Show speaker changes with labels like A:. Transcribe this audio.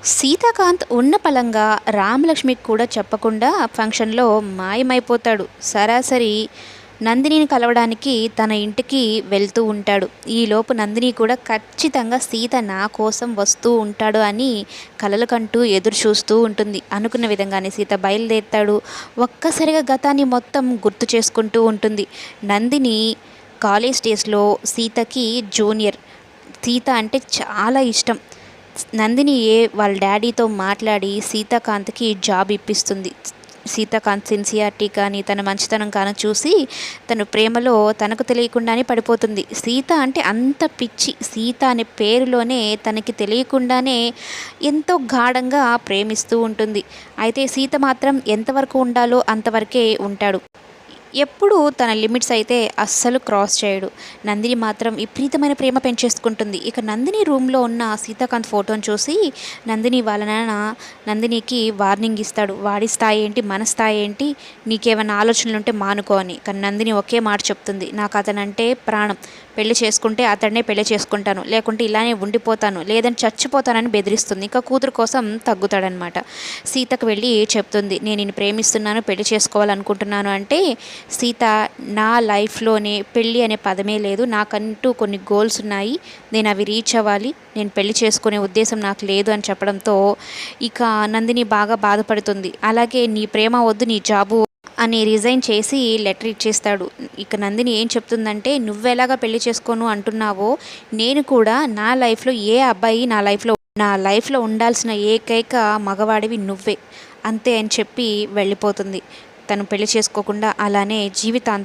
A: సీతాకాంత్ ఉన్న పళంగా రామలక్ష్మికి కూడా చెప్పకుండా ఫంక్షన్‌లో మాయమైపోతాడు. సరాసరి నందినిని కలవడానికి తన ఇంటికి వెళ్తూ ఉంటాడు. ఈలోపు నందిని కూడా ఖచ్చితంగా సీత నా కోసం వస్తూ ఉంటాడు అని కలలు కంటూ ఎదురు చూస్తూ ఉంటుంది. అనుకున్న విధంగానే సీత బయలుదేరుతాడు. ఒక్కసారిగా గతాన్ని మొత్తం గుర్తు చేసుకుంటూ ఉంటుంది. నందిని కాలేజ్ డేస్‌లో సీతకి జూనియర్. సీత అంటే చాలా ఇష్టం. నందిని వాళ్ళ డాడీతో మాట్లాడి సీతాకాంత్‌కి జాబ్ ఇప్పిస్తుంది. సీతాకాంత్ సిన్సియారిటీ కానీ, తన మంచితనం కానీ చూసి తను ప్రేమలో తనకు తెలియకుండానే పడిపోతుంది. సీత అంటే అంత పిచ్చి. సీత అనే పేరులోనే తనకి తెలియకుండానే ఎంతో గాఢంగా ప్రేమిస్తూ ఉంటుంది. అయితే సీత మాత్రం ఎంతవరకు ఉండాలో అంతవరకే ఉంటాడు. ఎప్పుడూ తన లిమిట్స్ అయితే అస్సలు క్రాస్ చేయడు. నందిని మాత్రం విపరీతమైన ప్రేమ పెంచేసుకుంటుంది. ఇక నందిని రూమ్‌లో ఉన్న సీతాకాంత్ ఫోటోని చూసి నందిని వాళ్ళ నాన్న నందినికి వార్నింగ్ ఇస్తాడు. వాడి స్థాయి ఏంటి, మన స్థాయి ఏంటి, నీకేమైనా ఆలోచనలుంటే మానుకో అని. కానీ నందిని ఒకే మాట చెప్తుంది. నాకు అతనంటే ప్రాణం. పెళ్లి చేసుకుంటే అతడినే పెళ్లి చేసుకుంటాను. లేకుంటే ఇలానే ఉండిపోతాను. లేదంటే చచ్చిపోతానని బెదిరిస్తుంది. ఇంకా కూతురు కోసం తగ్గుతాడనమాట. సీతకు వెళ్ళి చెప్తుంది. నేను నిన్ను ప్రేమిస్తున్నాను, పెళ్లి చేసుకోవాలనుకుంటున్నాను అంటే సీత నా లైఫ్‌లోనే పెళ్ళి అనే పదమే లేదు. నాకంటూ కొన్ని గోల్స్ ఉన్నాయి. నేను అవి రీచ్ అవ్వాలి. నేను పెళ్లి చేసుకునే ఉద్దేశం నాకు లేదు అని చెప్పడంతో ఇక నందిని బాగా బాధపడుతుంది. అలాగే నీ ప్రేమ వద్దు, నీ జాబు అని రిజైన్ చేసి లెటర్ ఇచ్చేస్తాడు. ఇక నందిని ఏం చెప్తుందంటే నువ్వెలాగా పెళ్లి చేసుకోను అంటున్నావో నేను కూడా నా లైఫ్‌లో ఏ అబ్బాయి నా లైఫ్‌లో ఉండాల్సిన ఏకైక మగవాడివి నువ్వే. అంతే అని చెప్పి వెళ్ళిపోతుంది. తను పెళ్లి చేసుకోకుండా అలానే జీవితాంతం